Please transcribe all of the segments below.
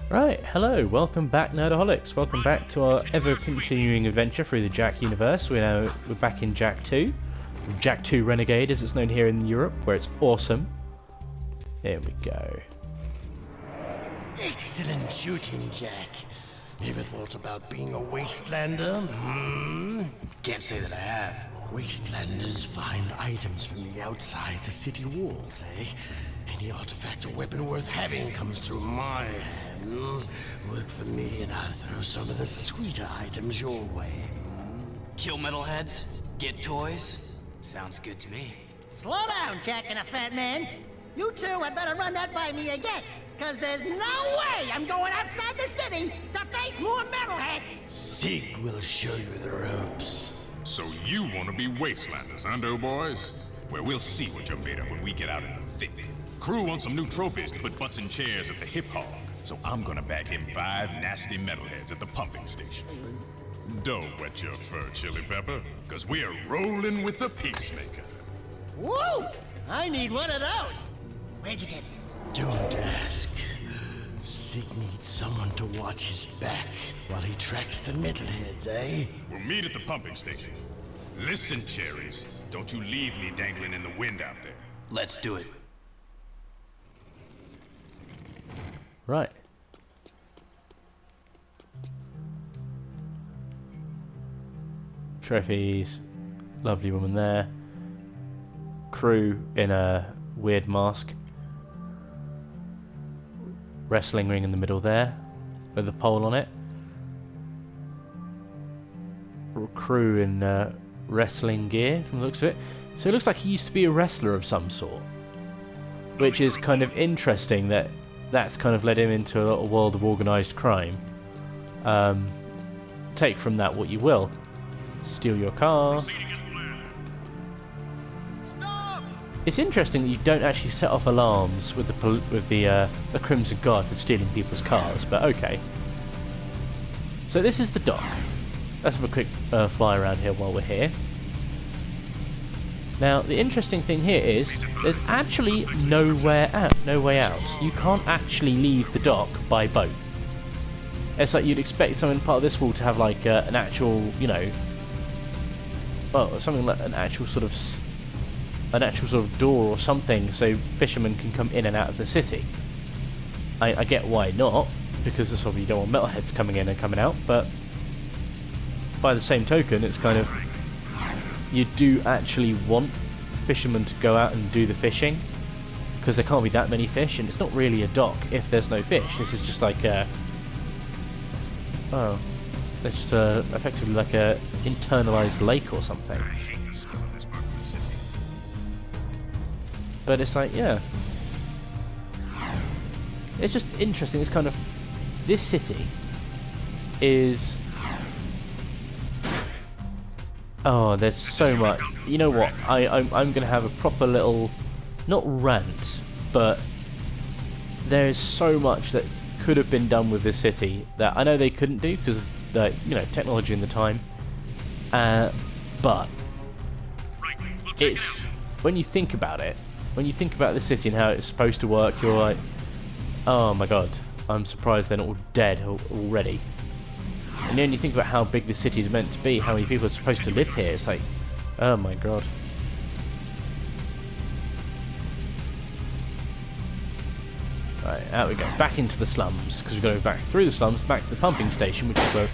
Right, hello, welcome back Nerdaholics, welcome back to our ever-continuing adventure through the Jack universe. We're back in Jack 2, Jack 2 Renegade as it's known here in Europe, where it's awesome. Here we go. Excellent shooting, Jack. Ever thought about being a wastelander? Can't say that I have. Wastelanders find items from the outside the city walls, eh? Any artifact or weapon worth having comes through my hands. Work for me and I'll throw some of the sweeter items your way. Kill metalheads? Get toys? Sounds good to me. Slow down, Jack and a fat man. You two had better run that by me again, because there's no way I'm going outside the city to face more metalheads! Sig will show you the ropes. So you want to be wastelanders, huh, doughboys? Well, we'll see what you're made of when we get out in the thick. Krew wants some new trophies to put butts in chairs at the hip hog, so I'm gonna bag him 5 nasty metalheads at the pumping station. Don't wet your fur, Chili Pepper, cause we're rolling with the Peacemaker. Woo! I need one of those! Where'd you get it? Don't ask. Sig needs someone to watch his back while he tracks the metalheads, eh? We'll meet at the pumping station. Listen, cherries, don't you leave me dangling in the wind out there. Let's do it. Right. Trophies. Lovely woman there. Krew in a weird mask. Wrestling ring in the middle there, with a pole on it. Krew in wrestling gear, from the looks of it. So it looks like he used to be a wrestler of some sort. Which is kind of interesting that that's kind of led him into a world of organised crime. Take from that what you will. Steal your car. It's interesting that you don't actually set off alarms with the Crimson Guard for stealing people's cars, but okay. So this is the dock. Let's have a quick fly around here while we're here. Now the interesting thing here is there's actually no way out. You can't actually leave the dock by boat. It's like you'd expect something part of this wall to have like an actual, you know, well, something like an actual sort of door or something, so fishermen can come in and out of the city. I get why not, because it's obviously you don't want metalheads coming in and coming out, but by the same token, it's kind of you do actually want fishermen to go out and do the fishing, because there can't be that many fish, and it's not really a dock if there's no fish. This is just like a it's just effectively like a internalized lake or something. But it's like, yeah, it's just interesting. It's kind of, this city is, oh, there's so much. You know what? I'm gonna have a proper little, not rant, but there is so much that could have been done with this city that I know they couldn't do because of the, you know, technology in the time. But it's, when you think about it. When you think about the city and how it's supposed to work, you're like, oh my god, I'm surprised they're not all dead already. And then you think about how big the city is meant to be, how many people are supposed to live here, it's like, oh my god. Right, out we go, back into the slums, because we've got to go back through the slums, back to the pumping station, which is where...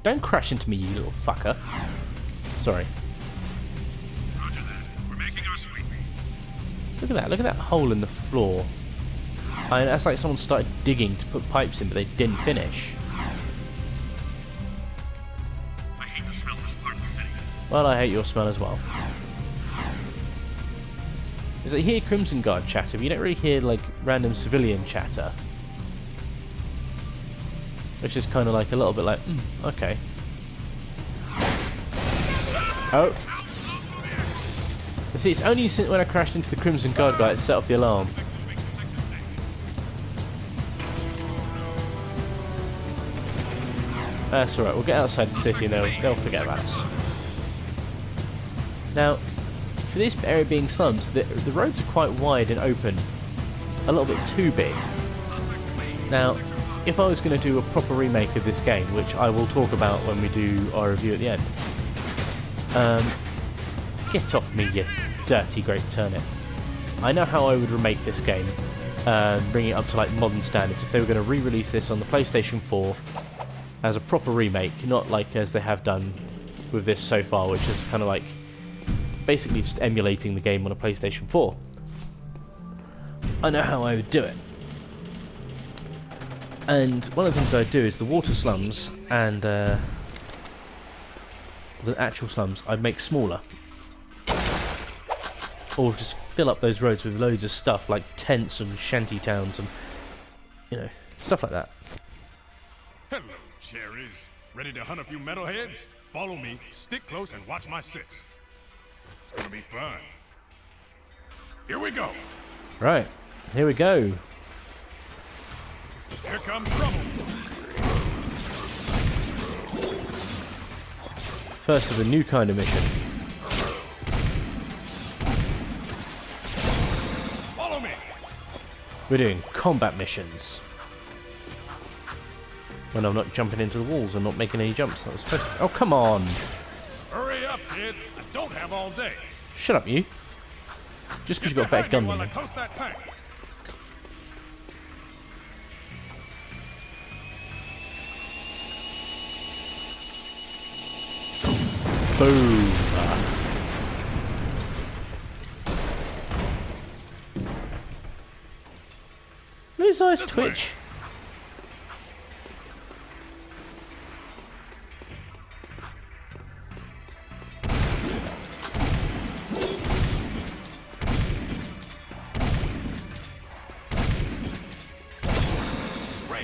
Don't crash into me, you little fucker. Sorry. Look at that hole in the floor. I mean, that's like someone started digging to put pipes in, but they didn't finish. I hate the smell of this part of the city. Well, I hate your smell as well. Is that you hear Crimson Guard chatter, but you don't really hear like random civilian chatter. Which is kind of like a little bit like, okay. Oh. See, it's only since when I crashed into the Crimson Guard guy it set off the alarm. That's alright, we'll get outside the city and they'll forget about us. Now, for this area being slums, the roads are quite wide and open. A little bit too big. Now, if I was going to do a proper remake of this game, which I will talk about when we do our review at the end. Get off me, you dirty great turnip. I know how I would remake this game, bring it up to like modern standards if they were going to re-release this on the PlayStation 4 as a proper remake, not like as they have done with this so far, which is kind of like basically just emulating the game on a PlayStation 4. I know how I would do it. And one of the things I'd do is the water slums and the actual slums I'd make smaller. Or just fill up those roads with loads of stuff like tents and shanty towns and, you know, stuff like that. Hello, cherries. Ready to hunt a few metalheads? Follow me, stick close, and watch my six. It's gonna be fun. Here we go. Right, here we go. Here comes trouble. First of a new kind of mission. Follow me. We're doing combat missions. When I'm not jumping into the walls and not making any jumps. That was supposed to... Oh, come on! Hurry up, kid. I don't have all day. Shut up, you. Just because you've got a better gun than me. Toast that tank. Boom! Look at his eyes twitch.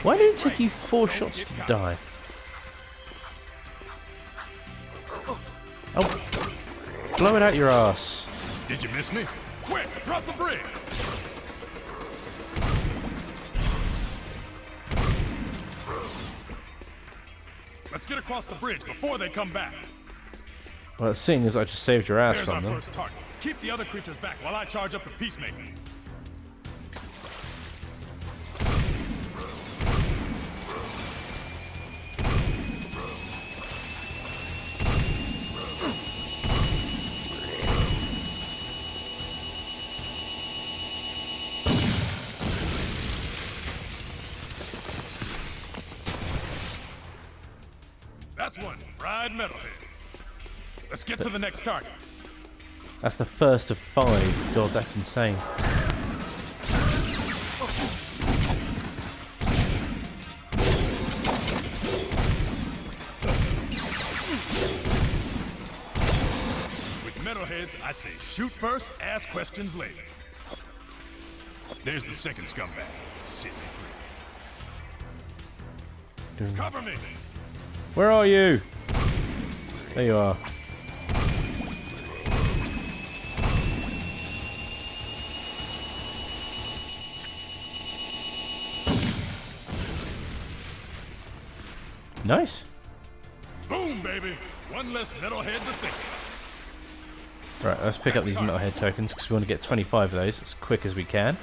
Why did it take you 4 shots to die? Oh, blow it out your ass. Did you miss me? Quick, drop the bridge. Let's get across the bridge before they come back. Well, seeing as I just saved your ass There's from our them. first target. Keep the other creatures back while I charge up the peacemaker. That's one fried metalhead. Let's get to the next target. That's the first of 5. God, that's insane. With metalheads, I say shoot first, ask questions later. There's the second scumbag. Silly prick. Cover me! Where are you? There you are. Nice. Boom, baby! One less metalhead to think. Right, let's pick up these metalhead tokens because we want to get 25 of those as quick as we can.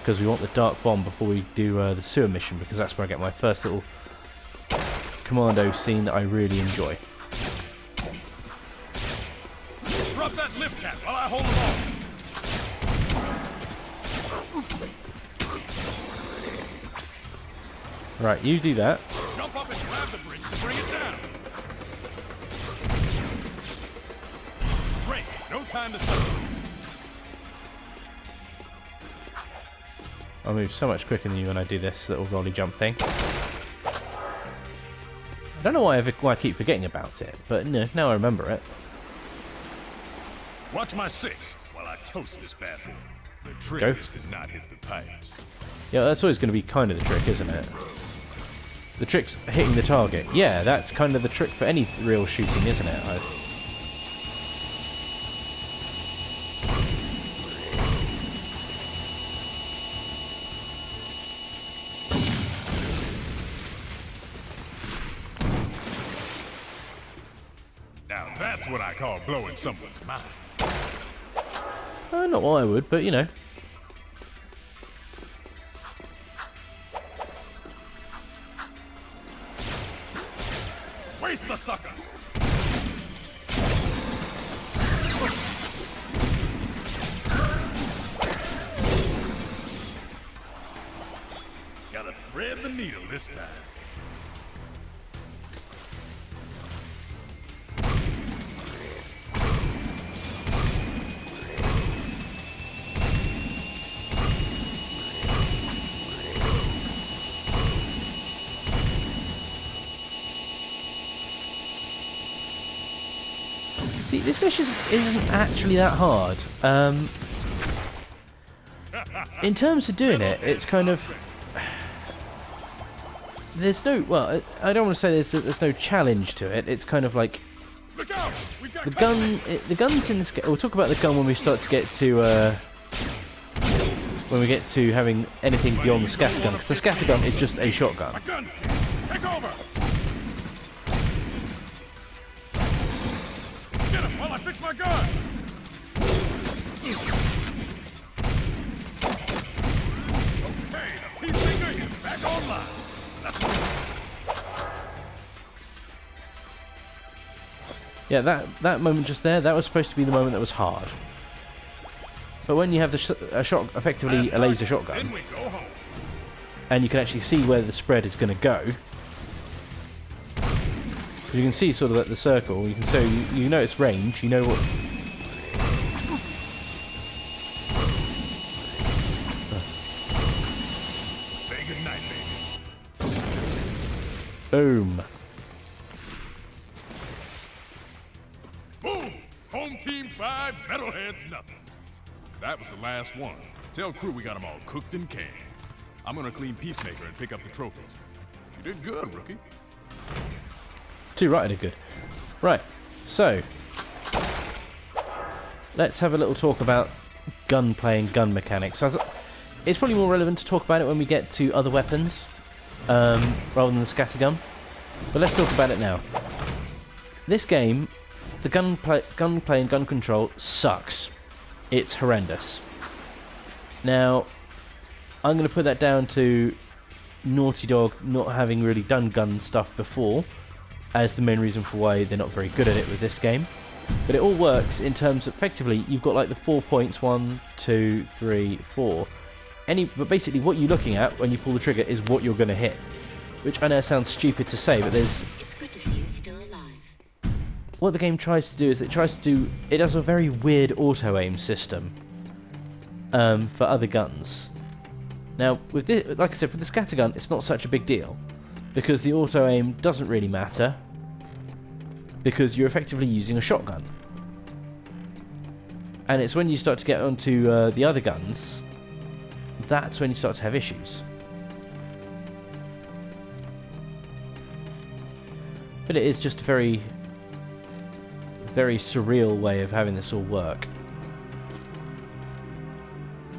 Because we want the dark bomb before we do the sewer mission, because that's where I get my first little commando scene that I really enjoy. Drop that lift cap while I hold them off. Right, you do that. Jump up and grab the bridge to bring it down. Great, no time to settle. I'll move so much quicker than you when I do this little rolly jump thing. I don't know why I keep forgetting about it, but no, now I remember it. Watch my 6 while I toast this bad boy. The trick is to not hit the pipes. Yeah, that's always going to be kind of the trick, isn't it? The trick's hitting the target. Yeah, that's kind of the trick for any real shooting, isn't it? Now that's what I call blowing someone's mind. Not what I would, but you know. Face the sucker! Gotta thread the needle this time. See, this mission isn't actually that hard. In terms of doing it, it's kind of... There's no... Well, I don't want to say there's no challenge to it. It's kind of like... Look out! We've got The guns in this game... We'll talk about the gun when we start to get to... when we get to having anything beyond the scattergun. Because the scattergun is just a shotgun. My guns, team. Take over! Get him while I fix my gun! Okay, the peacemaker is back online. Yeah, that moment just there, that was supposed to be the moment that was hard. But when you have effectively a laser shotgun, Then we go home. and you can actually see where the spread is going to go, you can see sort of at the circle. You can so you know its range. You know what. Say goodnight, baby. Boom. Boom! Home team 5, metalheads nothing. That was the last one. Tell Krew we got them all cooked and canned. I'm gonna clean Peacemaker and pick up the trophies. You did good, rookie. Too right, I did good. Right, so let's have a little talk about gunplay and gun mechanics. It's probably more relevant to talk about it when we get to other weapons, rather than the scattergun. But let's talk about it now. This game, the gunplay and gun control sucks. It's horrendous. Now, I'm going to put that down to Naughty Dog not having really done gun stuff before as the main reason for why they're not very good at it with this game. But it all works in terms of, effectively, you've got like the 4 points, 1, 2, 3, 4. But basically what you're looking at when you pull the trigger is what you're going to hit. Which I know sounds stupid to say, but there's... It's good to see you still alive. What the game tries to do is it does a very weird auto-aim system for other guns. Now, with this, like I said, with the scattergun, it's not such a big deal, because the auto-aim doesn't really matter, because you're effectively using a shotgun. And it's when you start to get onto the other guns, that's when you start to have issues. But it is just a very, very surreal way of having this all work.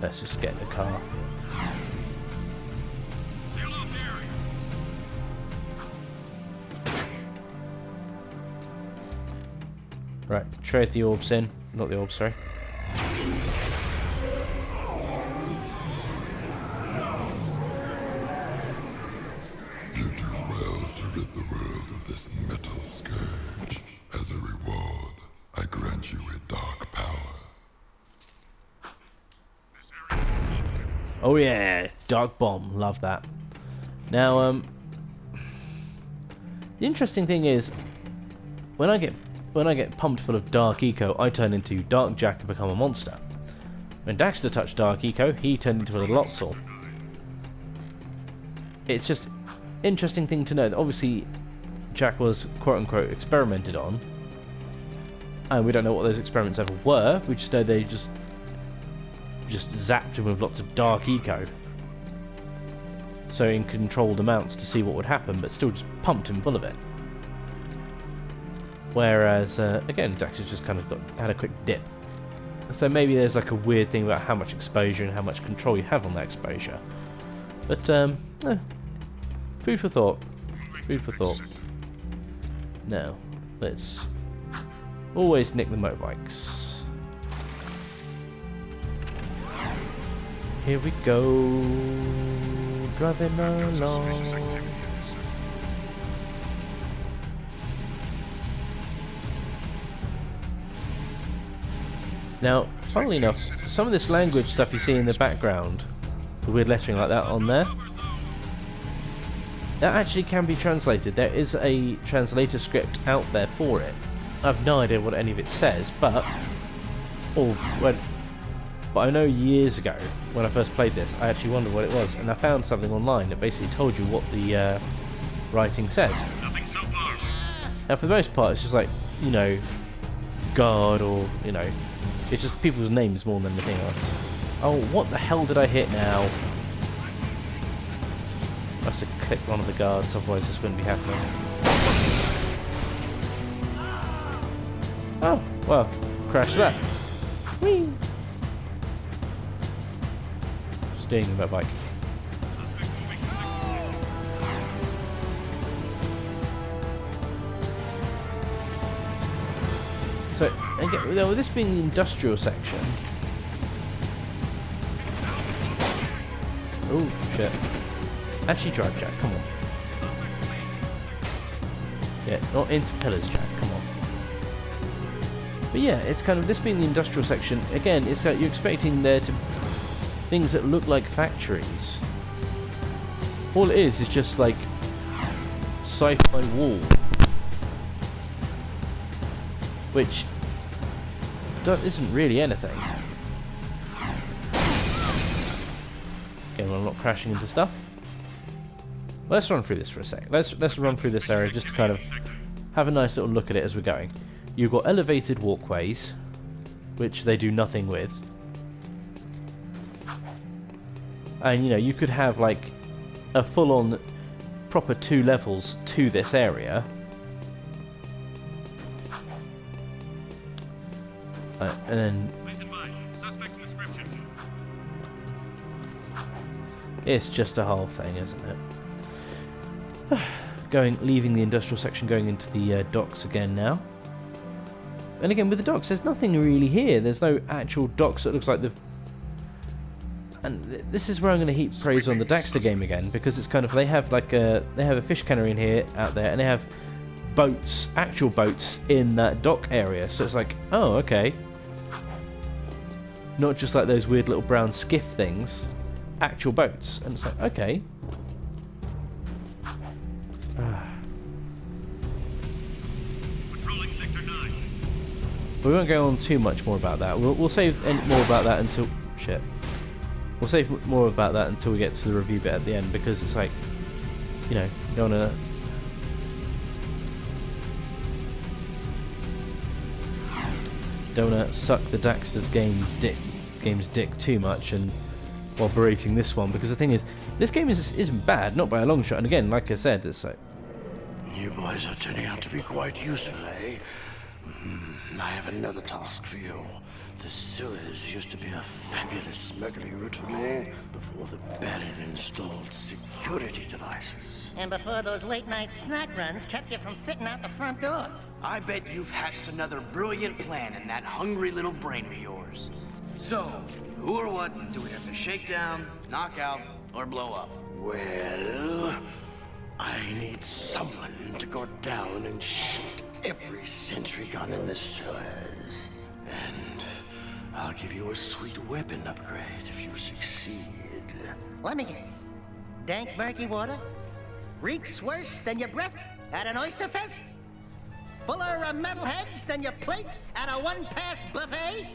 Let's just get in the car. Right, trade the orbs in. Not the orbs, sorry. You do well to rid the world of this metal scourge. As a reward, I grant you a dark power. Oh yeah, dark bomb, love that. Now, the interesting thing is, when I get pumped full of dark eco, I turn into Dark Jack and become a monster. When Daxter touched dark eco, he turned into a Lotzel. It's just interesting thing to know that obviously Jack was quote-unquote experimented on, and we don't know what those experiments ever were. We just know they just zapped him with lots of dark eco, so in controlled amounts to see what would happen, but still just pumped him full of it. Whereas again, Daxter's just kind of had a quick dip. So maybe there's like a weird thing about how much exposure and how much control you have on that exposure. But food for thought. Food for thought. Now, let's always nick the motorbikes. Here we go, driving along. Now, funnily enough, some of this language stuff you see in the background, the weird lettering like that on there, that actually can be translated. There is a translator script out there for it. I've no idea what any of it says, but I know years ago when I first played this, I actually wondered what it was, and I found something online that basically told you what the writing says. Nothing so far. Now, for the most part, it's just like, you know, God, or, you know, it's just people's names more than anything else. Oh, what the hell did I hit now? I must have clicked one of the guards, otherwise this wouldn't be happening. Oh, well, crash that. Whee! Steering my bike. So, again, with this being the industrial section... Oh, shit. Actually drive, Jack, come on. Yeah, not into pillars, Jack, come on. But yeah, it's kind of, this being the industrial section, again, it's like you're expecting there to... things that look like factories. All it is just like... sci-fi wall. Which isn't really anything. Okay, well, I'm not crashing into stuff. Well, let's run through this for a sec. Let's run through this area just to kind of have a nice little look at it as we're going. You've got elevated walkways, which they do nothing with. And you know, you could have like a full-on proper 2 levels to this area. And then suspect's description. It's just a whole thing, isn't it? Leaving the industrial section, going into the docks again now. And again, with the docks, there's nothing really here. There's no actual docks that looks like the. And this is where I'm going to heap praise on the Daxter game again, because it's kind of, they have a fish cannery in here, out there, and they have boats, actual boats in that dock area. So it's like, oh, okay. Not just like those weird little brown skiff things, actual boats. And it's like, okay. Patrolling Sector 9. We won't go on too much more about that. We'll save more about that until... Shit. We'll save more about that until we get to the review bit at the end, because it's like, you know, you don't want to suck the Daxter's game's dick too much and while berating this one, because the thing is, this game isn't bad, not by a long shot. And again, like I said, it's like, You boys are turning out to be quite useful, eh? I have another task for you. The sewers used to be a fabulous smuggling route for me before the Baron installed security devices. And before those late-night snack runs kept you from fitting out the front door. I bet you've hatched another brilliant plan in that hungry little brain of yours. So, who or what do we have to shake down, knock out, or blow up? Well, I need someone to go down and shoot every sentry gun in the sewers. And I'll give you a sweet weapon upgrade if you succeed. Let me guess. Dank murky water? Reeks worse than your breath at an oyster fest? Fuller of metalheads than your plate at a one-pass buffet?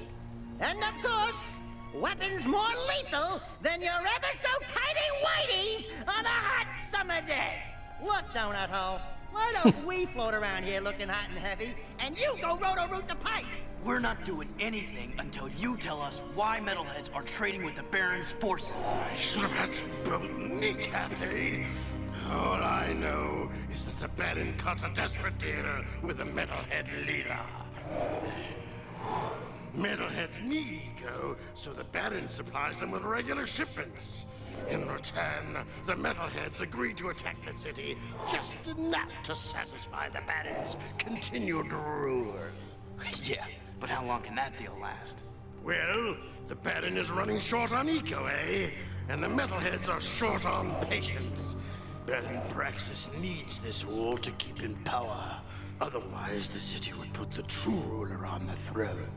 And of course, weapons more lethal than your ever-so-tiny whiteys on a hot summer day. Look, Donut Hole, why don't we float around here looking hot and heavy, and you go roto-root the pipes? We're not doing anything until you tell us why metalheads are trading with the Baron's forces. I should have had you both kneecapped, eh? All I know is that the Baron cut a desperate deal with a metalhead leader. Metalheads need eco, so the Baron supplies them with regular shipments. In return, the Metalheads agree to attack the city just enough to satisfy the Baron's continued rule. Yeah, but how long can that deal last? Well, the Baron is running short on eco, eh? And the Metalheads are short on patience. Baron Praxis needs this wall to keep in power. Otherwise, the city would put the true ruler on the throne,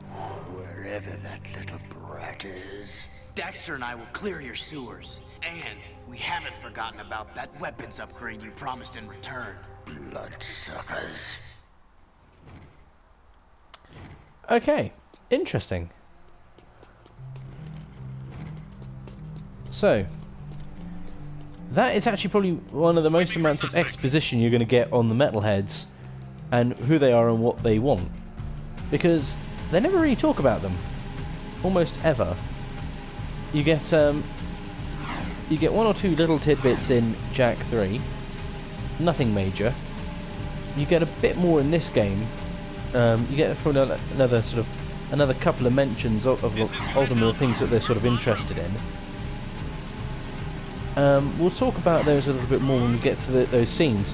wherever that little brat is. Daxter and I will clear your sewers. And we haven't forgotten about that weapons upgrade you promised in return. Bloodsuckers. Okay, interesting. So, that is actually probably one of the most amounts of exposition you're going to get on the metalheads and who they are and what they want. Because they never really talk about them. Almost ever. You get one or two little tidbits in Jak 3. Nothing major. You get a bit more in this game. You get probably another couple of mentions of ultimately things that they're sort of interested in. We'll talk about those a little bit more when we get to those scenes.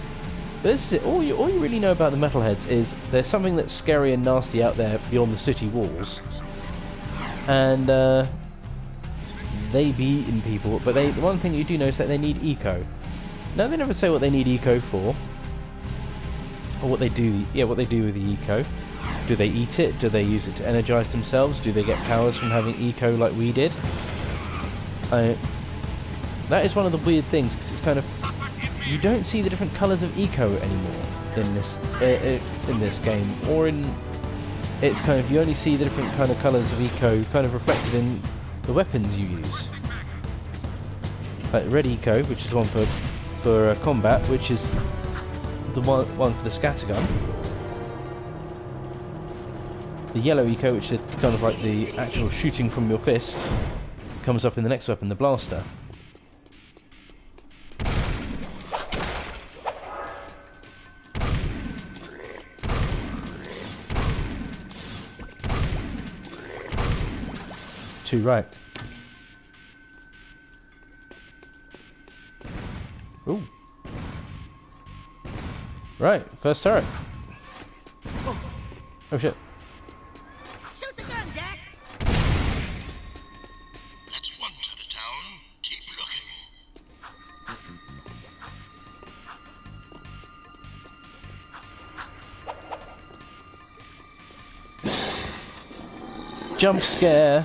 But this is it. All you really know about the metalheads is there's something that's scary and nasty out there beyond the city walls, and they be eating people. But the one thing you do know is that they need eco. Now they never say what they need eco for, or what they do. Yeah, what they do with the eco. Do they eat it? Do they use it to energize themselves? Do they get powers from having eco like we did? That is one of the weird things, because it's kind of, you don't see the different colours of eco anymore in this game, or it's kind of, you only see the different kind of colours of eco kind of reflected in the weapons you use. Like red eco, which is the one for combat, which is the one for the scattergun. The yellow eco, which is kind of like the actual shooting from your fist, comes up in the next weapon, the blaster. Two right. Ooh. Right, first turret. Oh shit. Shoot the gun, Jack! That's one turret down. Keep looking. Jump scare.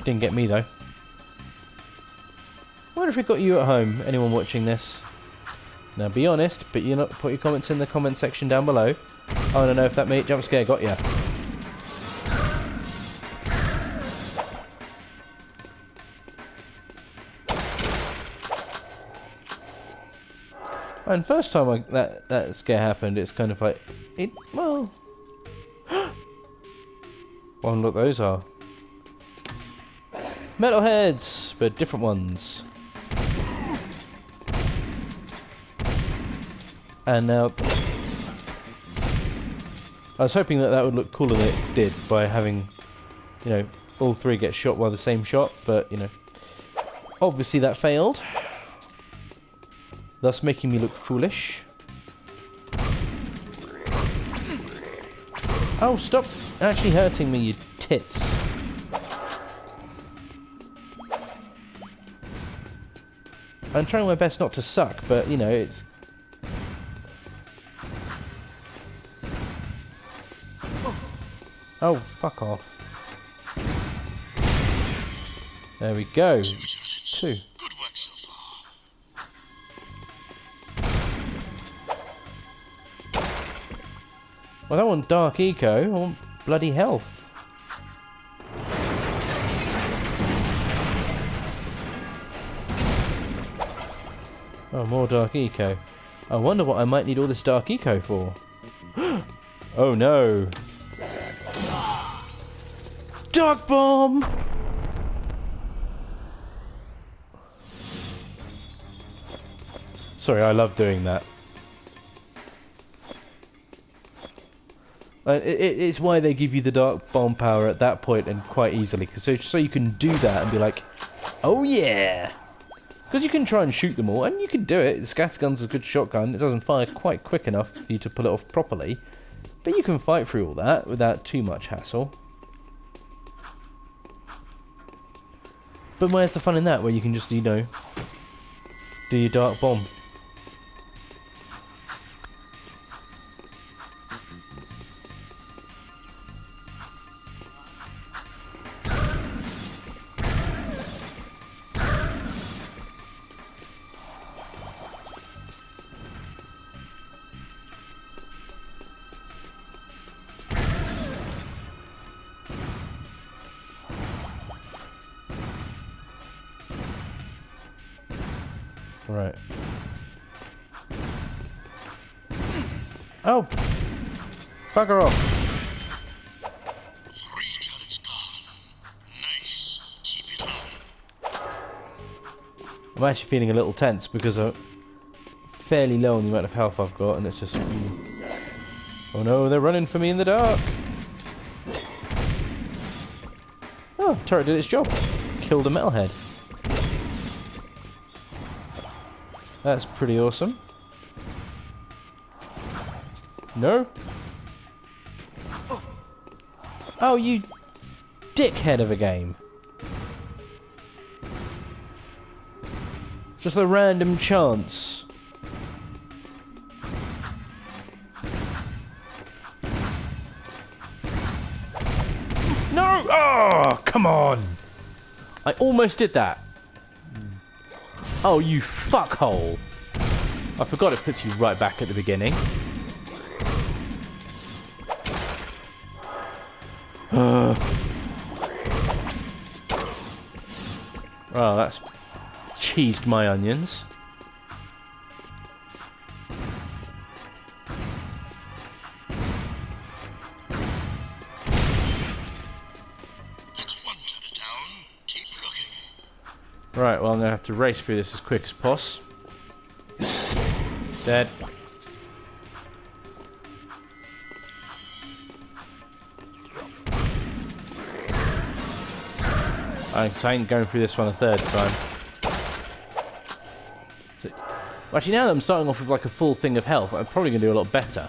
Didn't get me though. Wonder if we got you at home, anyone watching this. Now be honest, but you not put your comments in the comment section down below. I want to know if that jump scare got you. And first time that scare happened, it's kind of like well. Well, look, those are metalheads, but different ones. And now, I was hoping that would look cooler than it did by having, you know, all three get shot by the same shot, but, you know, obviously that failed, thus making me look foolish. Oh, stop actually hurting me, you tits. I'm trying my best not to suck, but, you know, it's... Oh, fuck off. There we go. Two. Good work so far. Well, I don't want dark eco, I want bloody health. Oh, more dark eco. I wonder what I might need all this dark eco for. Oh no! Dark bomb! Sorry, I love doing that. It's why they give you the dark bomb power at that point and quite easily, so you can do that and be like, oh yeah! Because you can try and shoot them all, and you can do it. The scattergun's a good shotgun. It doesn't fire quite quick enough for you to pull it off properly, but you can fight through all that without too much hassle. But where's the fun in that, where you can just, you know, do your dark bomb? Right. Oh! Bugger off! 3 turrets gone. Nice. Keep it up. I'm actually feeling a little tense because I'm fairly low on the amount of health I've got, and it's just... Oh no, they're running for me in the dark! Oh, turret did its job. Killed a metalhead. That's pretty awesome. No? Oh, you dickhead of a game. Just a random chance. No! Oh, come on! I almost did that. Oh, you fuckhole. I forgot it puts you right back at the beginning. Oh, that's cheesed my onions. That's 1 turret down. Keep looking. Right, well I'm gonna have to race through this as quick as poss. Dead. I ain't going through this one a third time. So, well, actually, now that I'm starting off with like a full thing of health, I'm probably going to do a lot better.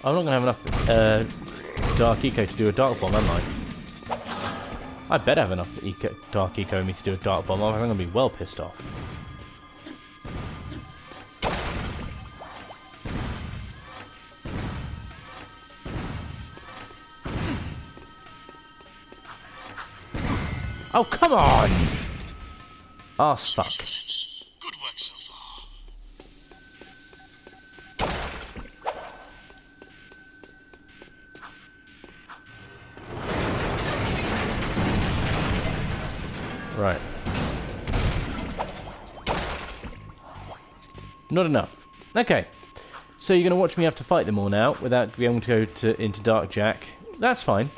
I'm not going to have enough dark eco to do a dark bomb, am I? I better have enough dark eco in me to do a dark bomb, otherwise I'm going to be well pissed off. Oh, come on! Arse fuck. Good work so far. Right. Not enough. Okay. So you're going to watch me have to fight them all now without being able to go into Dark Jack. That's fine.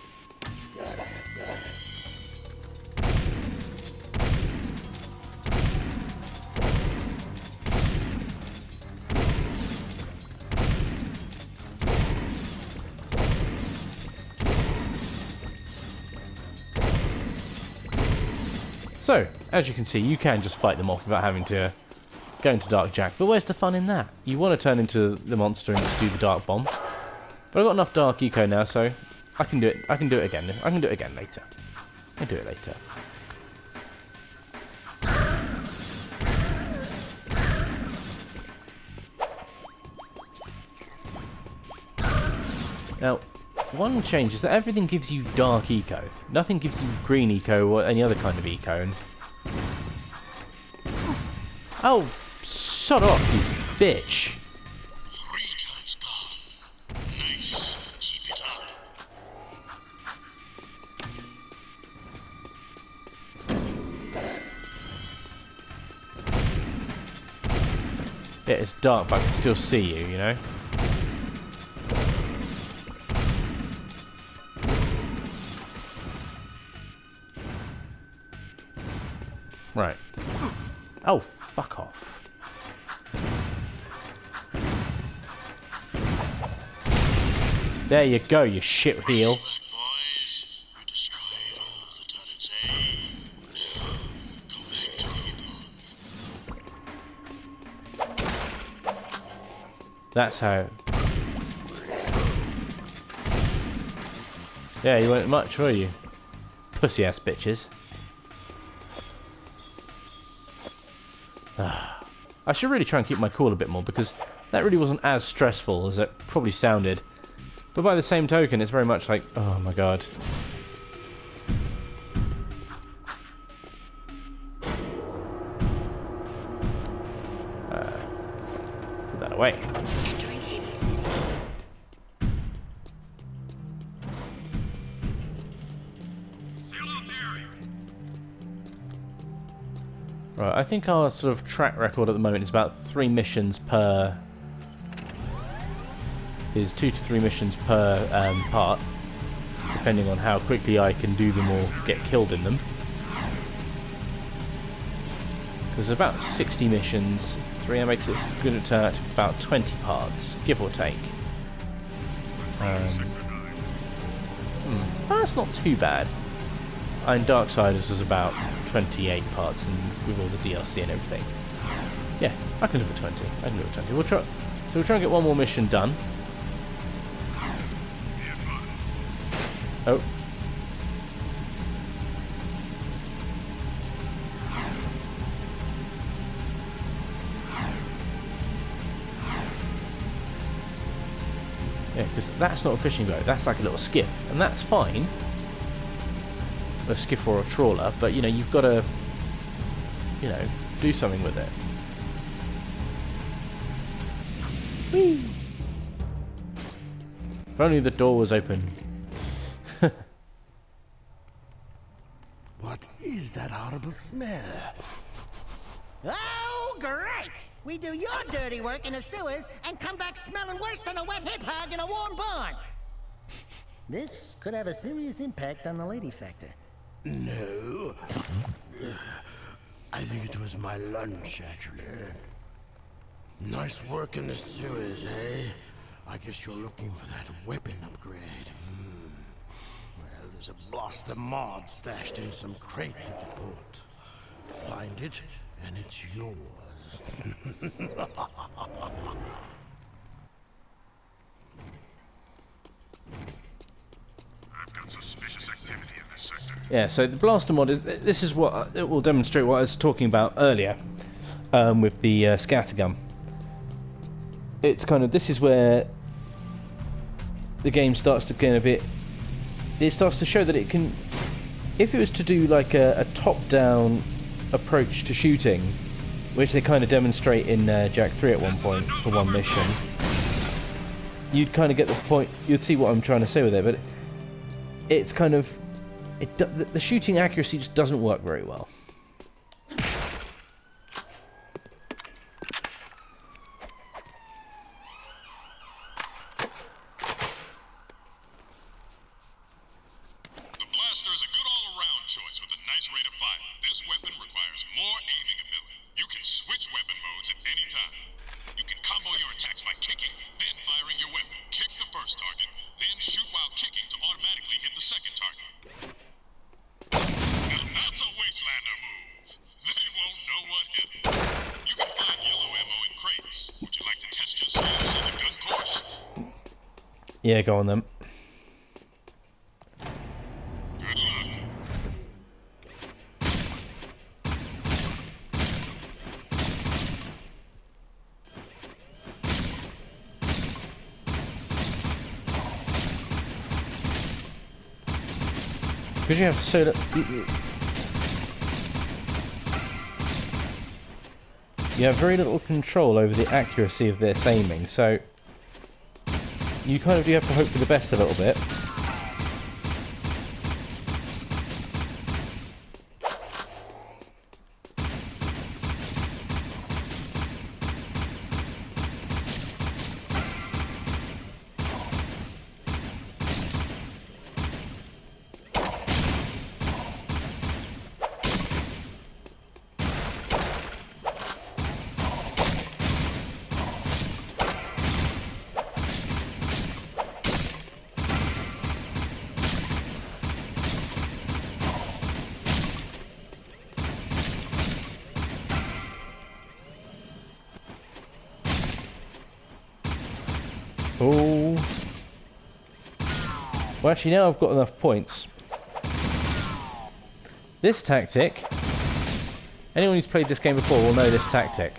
So, as you can see, you can just fight them off without having to go into Dark Jack. But where's the fun in that? You want to turn into the monster and just do the Dark Bomb. But I've got enough Dark Eco now, so I can do it. I can do it again. I can do it again later. I can do it later. Now, one change is that everything gives you Dark Eco. Nothing gives you Green Eco or any other kind of Eco. And... oh, shut off, you bitch! 3 turrets gone. Nice. Keep it up. Yeah, it's dark, but I can still see you, you know? Right. Oh, fuck off. There you go, you shit heel. Good work, boys. You destroyed all the turrets, eh? Now, go back to the epoch. That's how... yeah, you weren't much, were you? Pussy ass bitches. I should really try and keep my cool a bit more, because that really wasn't as stressful as it probably sounded. But by the same token, it's very much like, oh my god. away. Entering Haven City. Seal off the area. Right, I think our sort of track record at the moment is about 3 missions per... is 2 to 3 missions per part, depending on how quickly I can do them or get killed in them. There's about 60 missions, 3 makes it going to turn out to about 20 parts, give or take. That's not too bad. And Darksiders was about 28 parts, and with all the DLC and everything. Yeah, I can live with 20. I can live with 20. We'll try. So we'll try and get one more mission done. Oh. Yeah, because that's not a fishing boat, that's like a little skiff, and that's fine. A skiff or a trawler, but you know, you've got to, you know, do something with it. Whee! If only the door was open. What is that horrible smell? Oh, great! We do your dirty work in the sewers and come back smelling worse than a wet hip hog in a warm barn. This could have a serious impact on the lady factor. No. I think it was my lunch, actually. Nice work in the sewers, eh? I guess you're looking for that weapon upgrade. Well, there's a blaster mod stashed in some crates at the port. Find it, and it's yours. I've got suspicious activity in this sector. Yeah, so the blaster mod is, this is what it will demonstrate what I was talking about earlier with the scattergun. It's kind of, this is where the game starts to get a bit, it starts to show that it can, if it was to do like a top-down approach to shooting, which they kind of demonstrate in Jack 3 at one point for one mission, you'd kind of get the point, you'd see what I'm trying to say with it, but it's kind of, the shooting accuracy just doesn't work very well. Yeah, go on then. Good luck. Because you have so that you have very little control over the accuracy of this aiming, so you kind of do have to hope for the best a little bit. Oh. Well, actually, now I've got enough points. This tactic, anyone who's played this game before will know this tactic.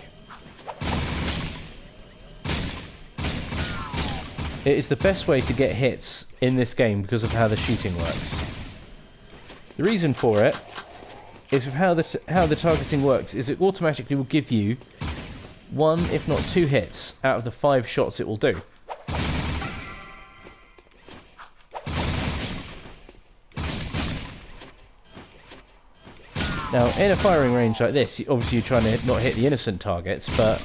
It is the best way to get hits in this game because of how the shooting works. The reason for it is with how the targeting works is it automatically will give you 1, if not 2 hits out of the 5 shots it will do. Now, in a firing range like this, obviously you're trying to not hit the innocent targets, but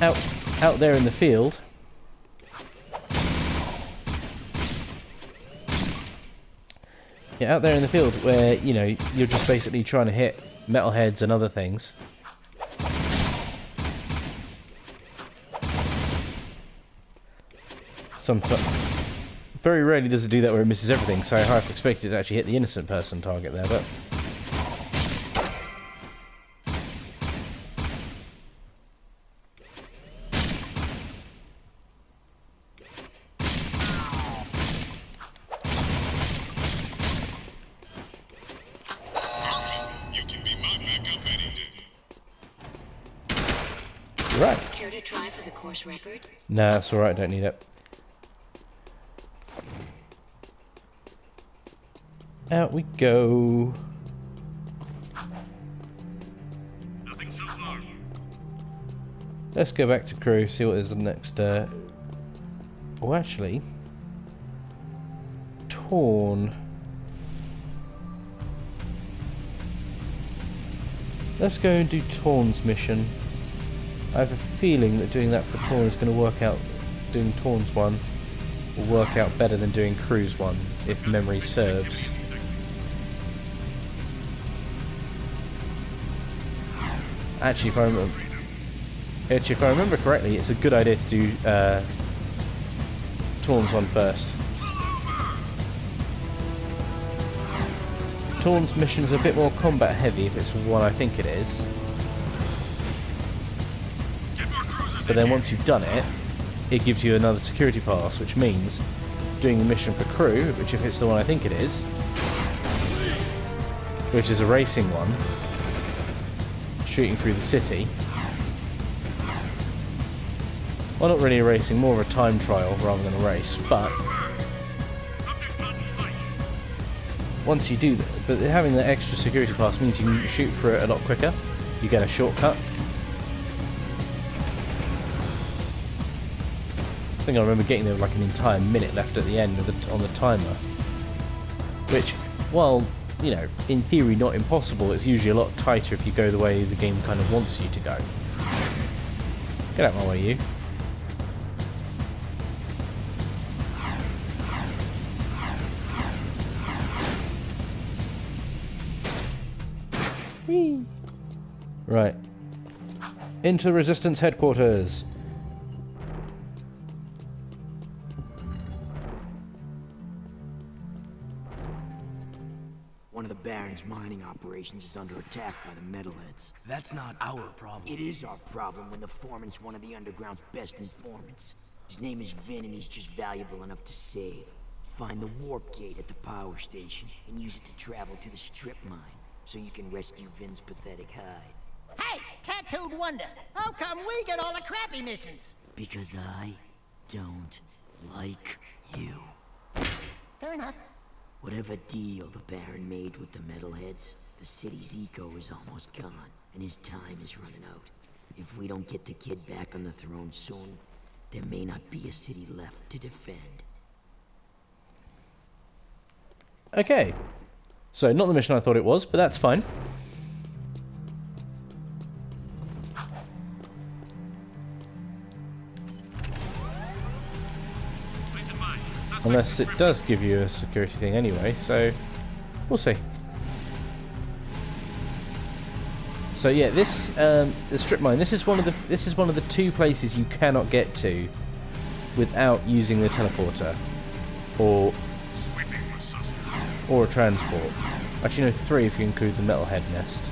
out there in the field, yeah, out there in the field where, you know, you're just basically trying to hit metalheads and other things. Sometimes, very rarely does it do that where it misses everything, so I half expected it to actually hit the innocent person target there, but... Right. Care to try for the course record? Nah, that's alright, I don't need it. Out we go. Nothing so far. Let's go back to Krew, see what is the next, oh, actually... Torn. Let's go and do Torn's mission. I have a feeling that doing that for Torn is going to work out... Doing Torn's one will work out better than doing Krew's one, if memory serves. Actually, if I remember correctly, it's a good idea to do Torn's one first. Torn's mission is a bit more combat heavy if it's one I think it is. But then once you've done it, it gives you another security pass, which means doing the mission for Krew, which if it's the one I think it is, which is a racing one, shooting through the city. Well, not really a racing, more of a time trial rather than a race, but once you do that, but having the extra security pass means you can shoot for it a lot quicker, you get a shortcut. I think I remember getting there with like an entire minute left at the end of on the timer, which, while, you know, in theory not impossible, it's usually a lot tighter if you go the way the game kind of wants you to go. Get out of my way, you. Whee! Right. Into Resistance headquarters. One of the Baron's mining operations is under attack by the metalheads. That's not our problem. It is our problem when the foreman's one of the underground's best informants. His name is Vin and he's just valuable enough to save. Find the warp gate at the power station and use it to travel to the strip mine so you can rescue Vin's pathetic hide. Hey, tattooed wonder, how come we get all the crappy missions? Because I don't like you. Fair enough. Whatever deal the Baron made with the metalheads, the city's eco is almost gone, and his time is running out. If we don't get the kid back on the throne soon, there may not be a city left to defend. Okay. So, not the mission I thought it was, but that's fine. Unless it does give you a security thing anyway, so we'll see. So yeah, this the strip mine. This is one of the 2 places you cannot get to without using the teleporter or a transport. Actually, no, 3 if you include the metalhead nest.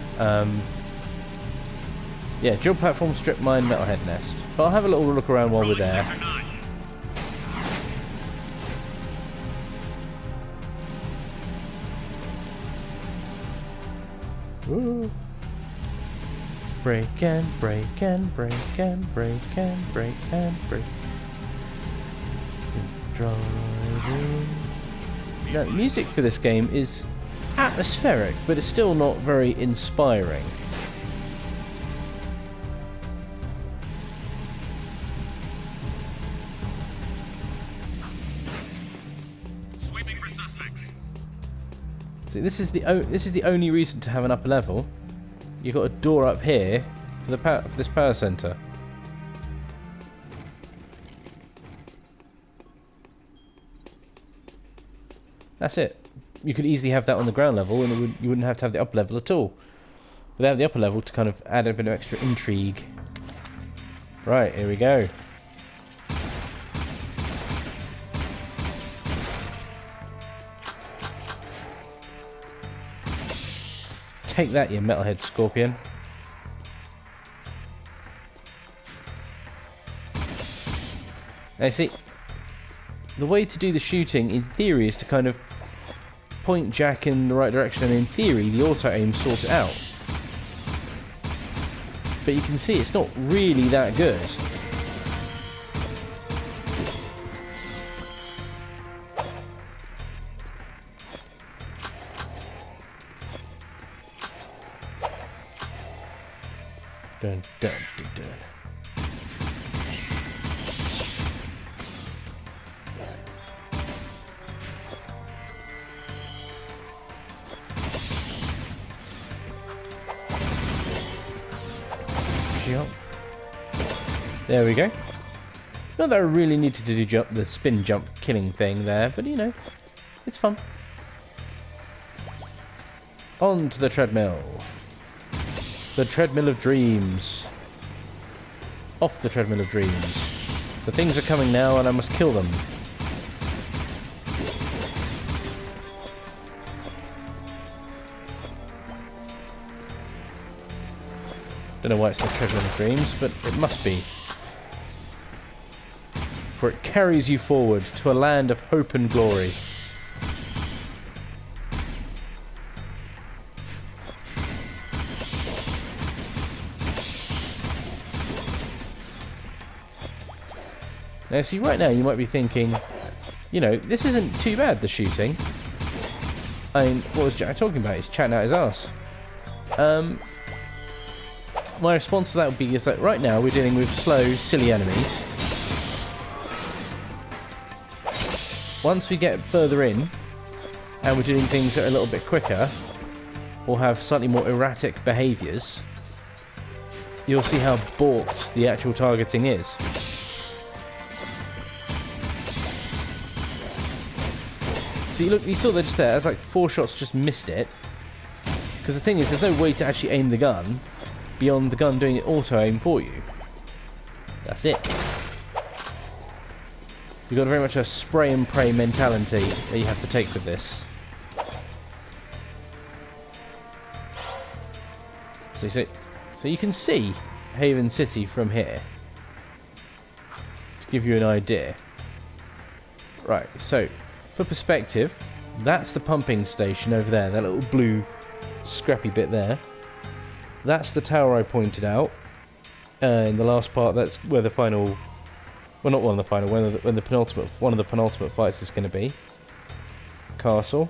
Yeah, dual platform, strip mine, metalhead nest. But I'll have a little look around while we're there. Ooh. Break and break and break and break and break and break. Driving. Now, the music for this game is atmospheric, but it's still not very inspiring. See, this is the only reason to have an upper level. You've got a door up here for this power center. That's it. You could easily have that on the ground level, and you wouldn't have to have the upper level at all. Without the upper level to kind of add a bit of extra intrigue. Right, here we go. Take that, you metalhead scorpion. Now see, the way to do the shooting in theory is to kind of point Jack in the right direction, and in theory the auto-aim sorts it out. But you can see it's not really that good. Dun, dun, dun, dun. Jump. There we go. Not that I really needed to do the spin jump killing thing there, but you know, it's fun. On to the treadmill. The treadmill of dreams. Off the treadmill of dreams. The things are coming now and I must kill them. Don't know why it's the treadmill of dreams, but it must be. For it carries you forward to a land of hope and glory. Now see, right now you might be thinking, you know, this isn't too bad, the shooting. I mean, what was Jack talking about? He's chatting out his arse. My response to that would be is that right now we're dealing with slow, silly enemies. Once we get further in, and we're doing things that are a little bit quicker, or have slightly more erratic behaviours, you'll see how balked the actual targeting is. See, look, you saw that just there, that's like 4 shots just missed it. Because the thing is, there's no way to actually aim the gun beyond the gun doing it auto-aim for you. That's it. You've got very much a spray and pray mentality that you have to take with this. So you can see Haven City from here. To give you an idea. Right, so for perspective, that's the pumping station over there, that little blue scrappy bit there. That's the tower I pointed out in the last part. That's where the final, well, not one of the final, one of the penultimate fights is going to be. Castle.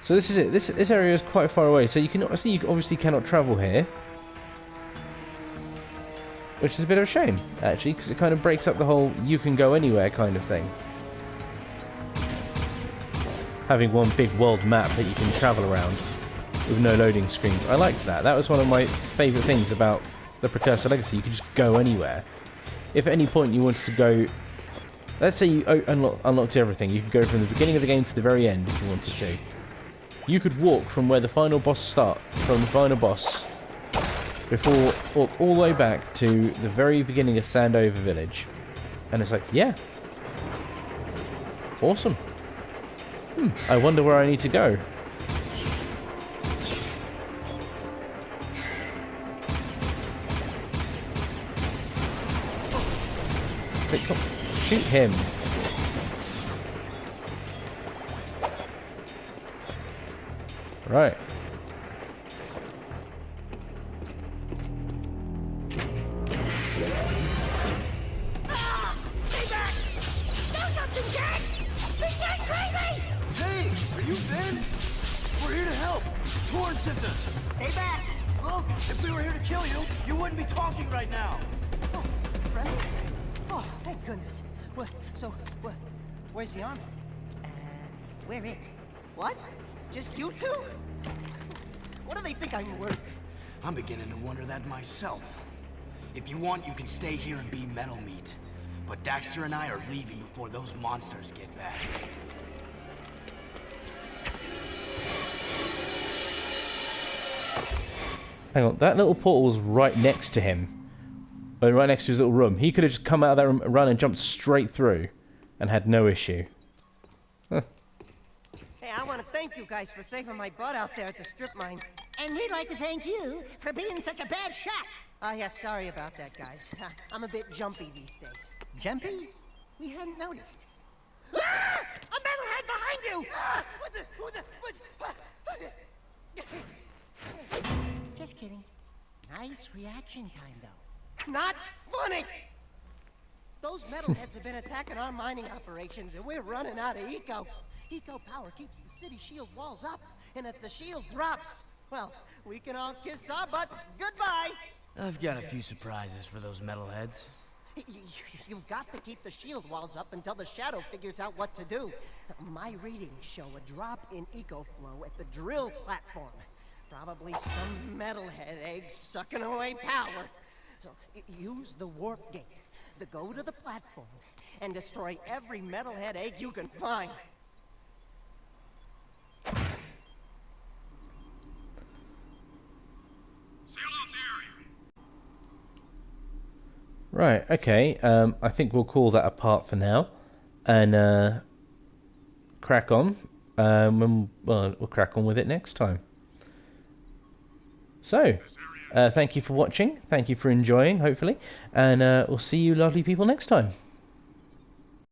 So this is it. This area is quite far away, so you obviously cannot travel here, which is a bit of a shame actually, because it kind of breaks up the whole you can go anywhere kind of thing. Having one big world map that you can travel around with no loading screens. I liked that. That was one of my favourite things about the Precursor Legacy. You could just go anywhere. If at any point you wanted to go, let's say you unlocked everything, you could go from the beginning of the game to the very end if you wanted to. You could walk from where the final boss before walk all the way back to the very beginning of Sandover Village. And it's like, yeah. Awesome. I wonder where I need to go. Shoot him. Right. Stay back! Do something, Jack! This guy's crazy! Hey, are you Ben? We're here to help. Torn sent us. Stay back. Well, if we were here to kill you, you wouldn't be talking right now. Oh, friends? Oh, thank goodness. Where's the army? Where it? What? Just you two? What do they think I'm worth? I'm beginning to wonder that myself. If you want, you can stay here and be metal meat. But Daxter and I are leaving before those monsters get back. Hang on, that little portal was right next to him. Right next to his little room. He could have just come out of that room, run and jumped straight through. And had no issue. Huh. Hey, I want to thank you guys for saving my butt out there at the strip mine. And we'd like to thank you for being such a bad shot. Ah, yeah, sorry about that, guys. I'm a bit jumpy these days. Jumpy? We hadn't noticed. Ah! A metalhead behind you! Ah! What the? Who the? Just kidding. Nice reaction time, though. Not funny! Those metalheads have been attacking our mining operations, and we're running out of eco. Eco power keeps the city shield walls up, and if the shield drops, well, we can all kiss our butts goodbye. I've got a few surprises for those metalheads. You've got to keep the shield walls up until the Shadow figures out what to do. My readings show a drop in eco flow at the drill platform. Probably some metalhead egg sucking away power. So use the warp gate to go to the platform and destroy every metalhead egg you can find. Seal off the area. Right, okay. I think we'll call that a part for now. And crack on. We'll crack on with it next time. So, thank you for watching. Thank you for enjoying, hopefully. And we'll see you lovely people next time.